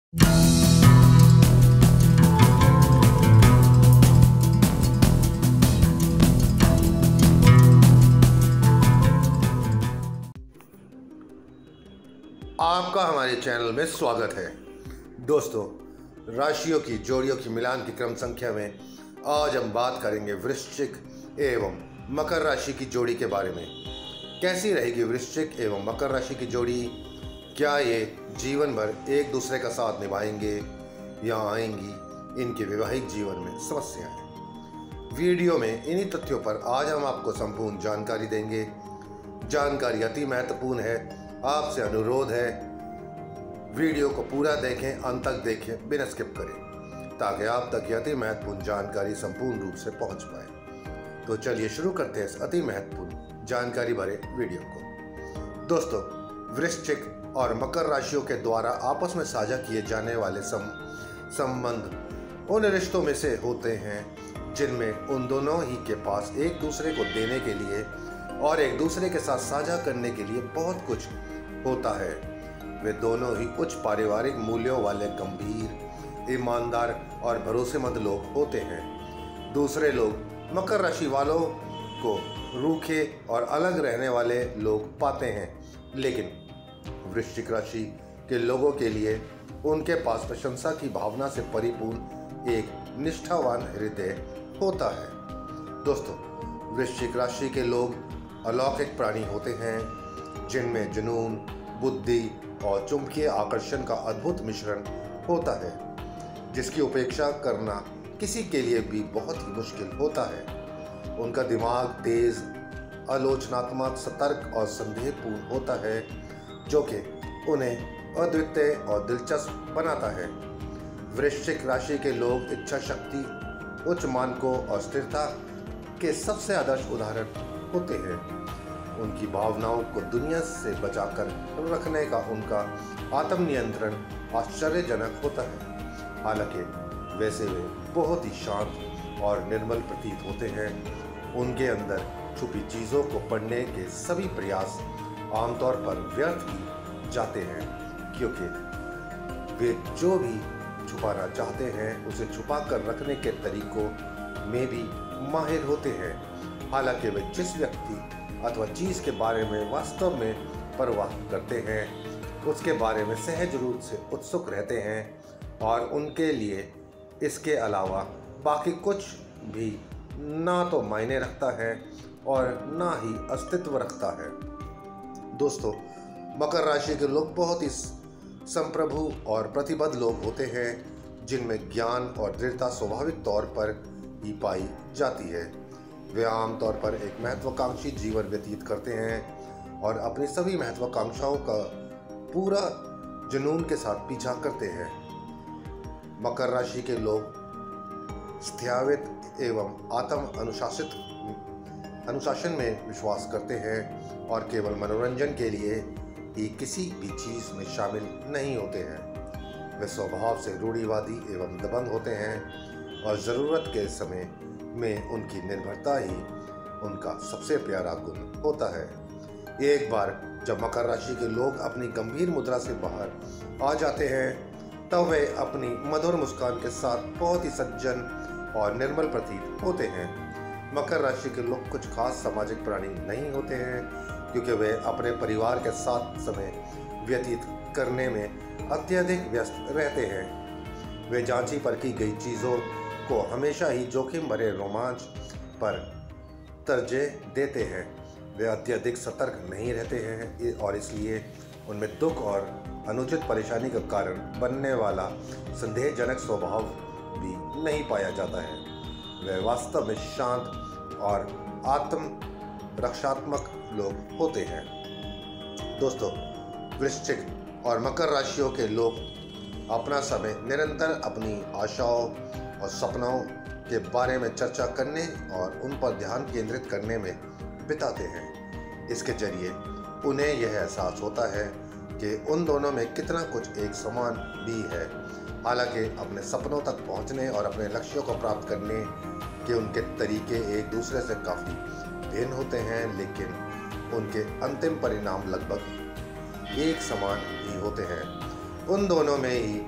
आपका हमारे चैनल में स्वागत है। दोस्तों, राशियों की जोड़ियों की मिलान की क्रम संख्या में आज हम बात करेंगे वृश्चिक एवं मकर राशि की जोड़ी के बारे में। कैसी रहेगी वृश्चिक एवं मकर राशि की जोड़ी? क्या ये जीवन भर एक दूसरे का साथ निभाएंगे या आएंगी इनके वैवाहिक जीवन में समस्याएं? वीडियो में इन्हीं तथ्यों पर आज हम आपको संपूर्ण जानकारी देंगे। जानकारी अति महत्वपूर्ण है। आपसे अनुरोध है, वीडियो को पूरा देखें, अंत तक देखें, बिना स्किप करें, ताकि आप तक यह अति महत्वपूर्ण जानकारी संपूर्ण रूप से पहुंच पाए। तो चलिए शुरू करते हैं इस अति महत्वपूर्ण जानकारी भरे वीडियो को। दोस्तों, वृश्चिक और मकर राशियों के द्वारा आपस में साझा किए जाने वाले संबंध उन रिश्तों में से होते हैं जिनमें उन दोनों ही के पास एक दूसरे को देने के लिए और एक दूसरे के साथ साझा करने के लिए बहुत कुछ होता है। वे दोनों ही उच्च पारिवारिक मूल्यों वाले गंभीर, ईमानदार और भरोसेमंद लोग होते हैं। दूसरे लोग मकर राशि वालों को रूखे और अलग रहने वाले लोग पाते हैं, लेकिन वृश्चिक राशि के लोगों के लिए उनके पास प्रशंसा की भावना से परिपूर्ण एक निष्ठावान हृदय होता है। दोस्तों, वृश्चिक राशि के लोग अलौकिक प्राणी होते हैं जिनमें जुनून, बुद्धि और चुंबकीय आकर्षण का अद्भुत मिश्रण होता है, जिसकी उपेक्षा करना किसी के लिए भी बहुत ही मुश्किल होता है। उनका दिमाग तेज, आलोचनात्मक, सतर्क और संदेहपूर्ण होता है, जो कि उन्हें अद्वितीय और दिलचस्प बनाता है। वृश्चिक राशि के लोग इच्छा शक्ति, उच्च मानकों और स्थिरता के सबसे आदर्श उदाहरण होते हैं। उनकी भावनाओं को दुनिया से बचाकर रखने का उनका आत्मनियंत्रण आश्चर्यजनक होता है। हालांकि वैसे वे बहुत ही शांत और निर्मल प्रतीत होते हैं। उनके अंदर छुपी चीज़ों को पढ़ने के सभी प्रयास आमतौर पर व्यर्थ ही जाते हैं, क्योंकि वे जो भी छुपाना चाहते हैं उसे छुपा कर रखने के तरीकों में भी माहिर होते हैं। हालांकि वे जिस व्यक्ति अथवा चीज़ के बारे में वास्तव में परवाह करते हैं उसके बारे में सहज रूप से उत्सुक रहते हैं और उनके लिए इसके अलावा बाकी कुछ भी ना तो मायने रखता है और ना ही अस्तित्व रखता है। दोस्तों, मकर राशि के लोग बहुत ही संप्रभु और प्रतिबद्ध लोग होते हैं, जिनमें ज्ञान और दृढ़ता स्वाभाविक तौर पर ही पाई जाती है। वे आमतौर पर एक महत्वाकांक्षी जीवन व्यतीत करते हैं और अपनी सभी महत्वाकांक्षाओं का पूरा जुनून के साथ पीछा करते हैं। मकर राशि के लोग स्थैर्यवत एवं आत्म अनुशासन में विश्वास करते हैं और केवल मनोरंजन के लिए ही किसी भी चीज़ में शामिल नहीं होते हैं। वे स्वभाव से रूढ़िवादी एवं दबंग होते हैं और ज़रूरत के समय में उनकी निर्भरता ही उनका सबसे प्यारा गुण होता है। एक बार जब मकर राशि के लोग अपनी गंभीर मुद्रा से बाहर आ जाते हैं, तब वे अपनी मधुर मुस्कान के साथ बहुत ही सज्जन और निर्मल प्रतीत होते हैं। मकर राशि के लोग कुछ खास सामाजिक प्राणी नहीं होते हैं, क्योंकि वे अपने परिवार के साथ समय व्यतीत करने में अत्यधिक व्यस्त रहते हैं। वे जांची परखी गई चीज़ों को हमेशा ही जोखिम भरे रोमांच पर तरजीह देते हैं। वे अत्यधिक सतर्क नहीं रहते हैं और इसलिए उनमें दुख और अनुचित परेशानी का कारण बनने वाला संदेहजनक स्वभाव भी नहीं पाया जाता है। वे वास्तव में शांत और आत्म रक्षात्मक लोग होते हैं। दोस्तों, वृश्चिक और मकर राशियों के लोग अपना समय निरंतर अपनी आशाओं और सपनों के बारे में चर्चा करने और उन पर ध्यान केंद्रित करने में बिताते हैं। इसके जरिए उन्हें यह एहसास होता है कि उन दोनों में कितना कुछ एक समान भी है। हालांकि अपने सपनों तक पहुंचने और अपने लक्ष्यों को प्राप्त करने के उनके तरीके एक दूसरे से काफ़ी भिन्न होते हैं, लेकिन उनके अंतिम परिणाम लगभग एक समान ही होते हैं। उन दोनों में ही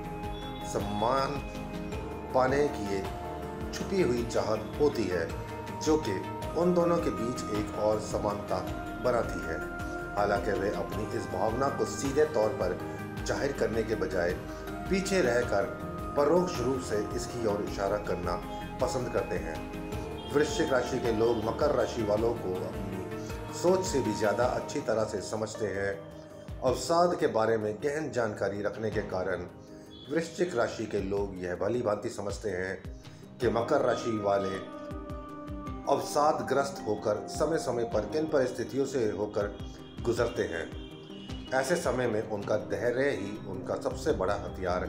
सम्मान पाने की एक छुपी हुई चाहत होती है जो कि उन दोनों के बीच एक और समानता बनाती है। हालांकि वे अपनी इस भावना को सीधे तौर पर जाहिर करने के बजाय पीछे रहकर परोक्ष रूप से इसकी ओर इशारा करना पसंद करते हैं। वृश्चिक राशि के लोग मकर राशि वालों को अपनी सोच से भी ज़्यादा अच्छी तरह से समझते हैं। अवसाद के बारे में गहन जानकारी रखने के कारण वृश्चिक राशि के लोग यह भली भांति समझते हैं कि मकर राशि वाले अवसादग्रस्त होकर समय समय पर किन परिस्थितियों से होकर गुजरते हैं। ऐसे समय में उनका धैर्य ही उनका सबसे बड़ा हथियार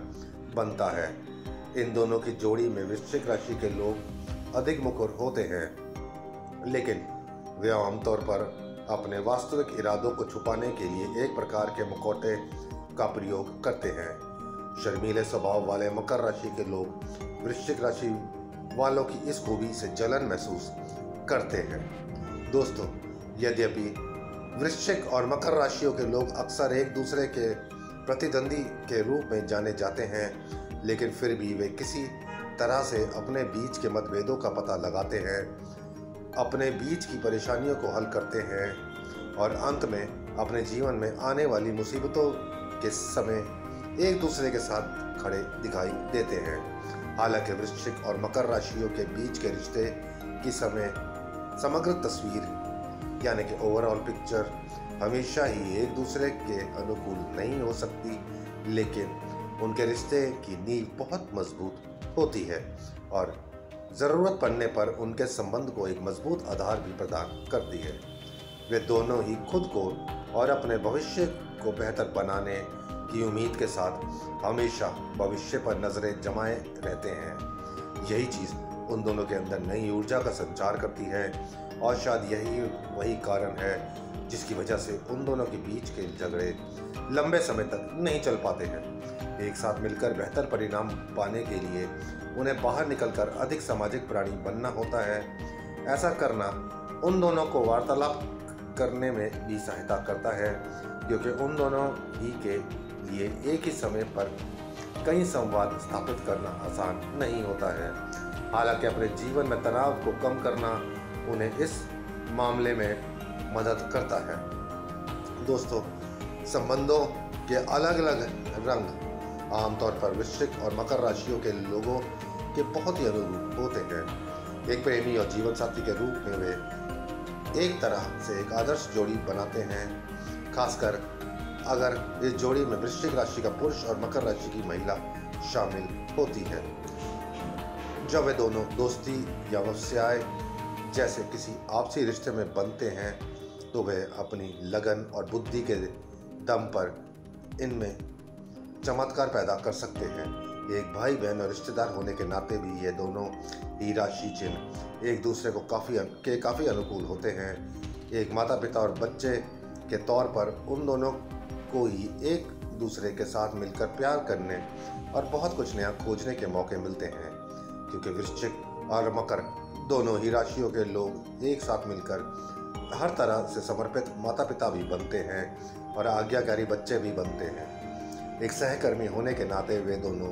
बनता है। इन दोनों की जोड़ी में वृश्चिक राशि के लोग अधिक मुखर होते हैं, लेकिन वे आमतौर पर अपने वास्तविक इरादों को छुपाने के लिए एक प्रकार के मुखौटे का प्रयोग करते हैं। शर्मीले स्वभाव वाले मकर राशि के लोग वृश्चिक राशि वालों की इस खूबी से जलन महसूस करते हैं। दोस्तों, यद्यपि वृश्चिक और मकर राशियों के लोग अक्सर एक दूसरे के प्रतिद्वंदी के रूप में जाने जाते हैं, लेकिन फिर भी वे किसी तरह से अपने बीच के मतभेदों का पता लगाते हैं, अपने बीच की परेशानियों को हल करते हैं और अंत में अपने जीवन में आने वाली मुसीबतों के समय एक दूसरे के साथ खड़े दिखाई देते हैं। हालांकि वृश्चिक और मकर राशियों के बीच के रिश्ते की समग्र तस्वीर यानी कि ओवरऑल पिक्चर हमेशा ही एक दूसरे के अनुकूल नहीं हो सकती, लेकिन उनके रिश्ते की नींव बहुत मजबूत होती है और ज़रूरत पड़ने पर उनके संबंध को एक मजबूत आधार भी प्रदान करती है। वे दोनों ही खुद को और अपने भविष्य को बेहतर बनाने की उम्मीद के साथ हमेशा भविष्य पर नज़रें जमाए रहते हैं। यही चीज़ उन दोनों के अंदर नई ऊर्जा का संचार करती है और शायद यही वही कारण है जिसकी वजह से उन दोनों के बीच के झगड़े लंबे समय तक नहीं चल पाते हैं। एक साथ मिलकर बेहतर परिणाम पाने के लिए उन्हें बाहर निकलकर अधिक सामाजिक प्राणी बनना होता है। ऐसा करना उन दोनों को वार्तालाप करने में भी सहायता करता है, क्योंकि उन दोनों ही के लिए एक ही समय पर कई संवाद स्थापित करना आसान नहीं होता है। हालांकि अपने जीवन में तनाव को कम करना उन्हें इस मामले में मदद करता है। दोस्तों, संबंधों के अलग अलग रंग आमतौर पर वृश्चिक और मकर राशियों के लोगों के बहुत ही अनुरूप होते हैं। एक प्रेमी और जीवन साथी के रूप में वे एक तरह से एक आदर्श जोड़ी बनाते हैं, खासकर अगर इस जोड़ी में वृश्चिक राशि का पुरुष और मकर राशि की महिला शामिल होती है। जब वे दोनों दोस्ती या व्यवसाय जैसे किसी आपसी रिश्ते में बनते हैं तो वे अपनी लगन और बुद्धि के दम पर इनमें चमत्कार पैदा कर सकते हैं। एक भाई बहन और रिश्तेदार होने के नाते भी ये दोनों ही राशि चिन्ह एक दूसरे को काफ़ी अनुकूल होते हैं। एक माता पिता और बच्चे के तौर पर उन दोनों को ही एक दूसरे के साथ मिलकर प्यार करने और बहुत कुछ नया खोजने के मौके मिलते हैं, क्योंकि वृश्चिक और मकर दोनों ही राशियों के लोग एक साथ मिलकर हर तरह से समर्पित माता पिता भी बनते हैं और आज्ञाकारी बच्चे भी बनते हैं। एक सहकर्मी होने के नाते वे दोनों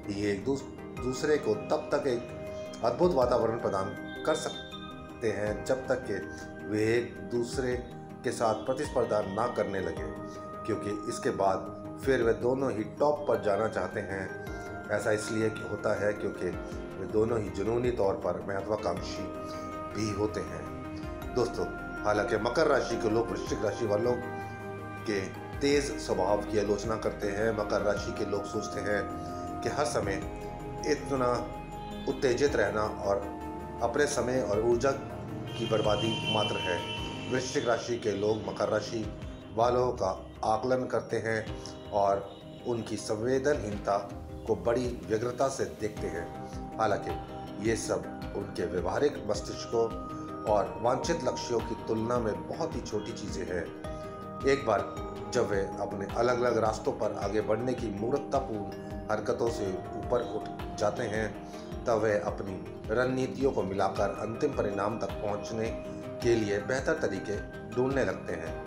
ही एक दूसरे को तब तक एक अद्भुत वातावरण प्रदान कर सकते हैं जब तक कि वे एक दूसरे के साथ प्रतिस्पर्धा ना करने लगे, क्योंकि इसके बाद फिर वे दोनों ही टॉप पर जाना चाहते हैं। ऐसा इसलिए होता है क्योंकि वे दोनों ही जुनूनी तौर पर महत्वाकांक्षी भी होते हैं। दोस्तों, हालांकि मकर राशि के लोग वृश्चिक राशि वालों के तेज स्वभाव की आलोचना करते हैं। मकर राशि के लोग सोचते हैं कि हर समय इतना उत्तेजित रहना और अपने समय और ऊर्जा की बर्बादी मात्र है। वृश्चिक राशि के लोग मकर राशि वालों का आकलन करते हैं और उनकी संवेदनहीनता को बड़ी व्यग्रता से देखते हैं। हालांकि ये सब उनके व्यवहारिक मस्तिष्कों और वांछित लक्ष्यों की तुलना में बहुत ही छोटी चीज़ें हैं। एक बार जब वे अपने अलग अलग रास्तों पर आगे बढ़ने की मूर्खतापूर्ण हरकतों से ऊपर उठ जाते हैं, तब वे अपनी रणनीतियों को मिलाकर अंतिम परिणाम तक पहुंचने के लिए बेहतर तरीके ढूंढने लगते हैं।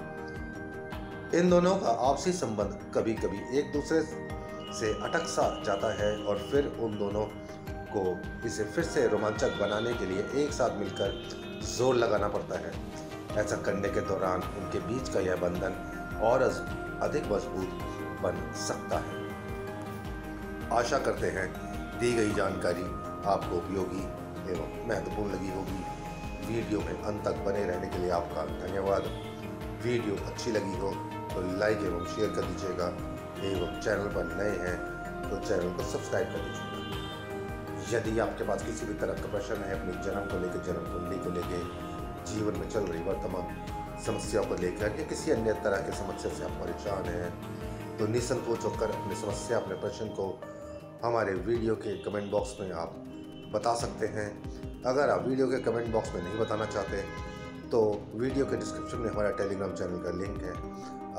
इन दोनों का आपसी संबंध कभी कभी एक दूसरे से अटक सा जाता है और फिर उन दोनों को इसे फिर से रोमांचक बनाने के लिए एक साथ मिलकर जोर लगाना पड़ता है। ऐसा करने के दौरान उनके बीच का यह बंधन और अधिक मजबूत बन सकता है। आशा करते हैं दी गई जानकारी आपको उपयोगी एवं महत्वपूर्ण लगी होगी। वीडियो में अंत तक बने रहने के लिए आपका धन्यवाद। वीडियो अच्छी लगी हो तो लाइक एवं शेयर कर दीजिएगा एवं चैनल पर नए हैं तो चैनल को सब्सक्राइब कर दीजिएगा। यदि आपके पास किसी भी तरह का प्रश्न है अपने जन्म को लेकर, जन्म कुंडली को लेकर, जीवन में चल रही वर्तमान समस्याओं को लेकर या किसी अन्य तरह की समस्या से आप परेशान हैं तो निसंकोच होकर अपनी समस्या, अपने प्रश्न को हमारे वीडियो के कमेंट बॉक्स में आप बता सकते हैं। अगर आप वीडियो के कमेंट बॉक्स में नहीं बताना चाहते तो वीडियो के डिस्क्रिप्शन में हमारा टेलीग्राम चैनल का लिंक है,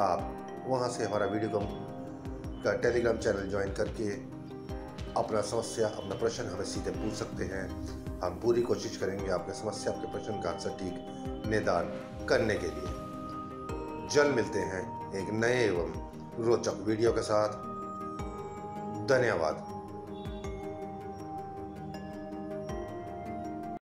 आप वहां से हमारा वीडियो का टेलीग्राम चैनल ज्वाइन करके अपना समस्या, अपना प्रश्न हमें सीधे पूछ सकते हैं। हम पूरी कोशिश करेंगे आपके समस्या, आपके प्रश्न का सटीक निदान करने के लिए। जल्द मिलते हैं एक नए एवं रोचक वीडियो के साथ। धन्यवाद।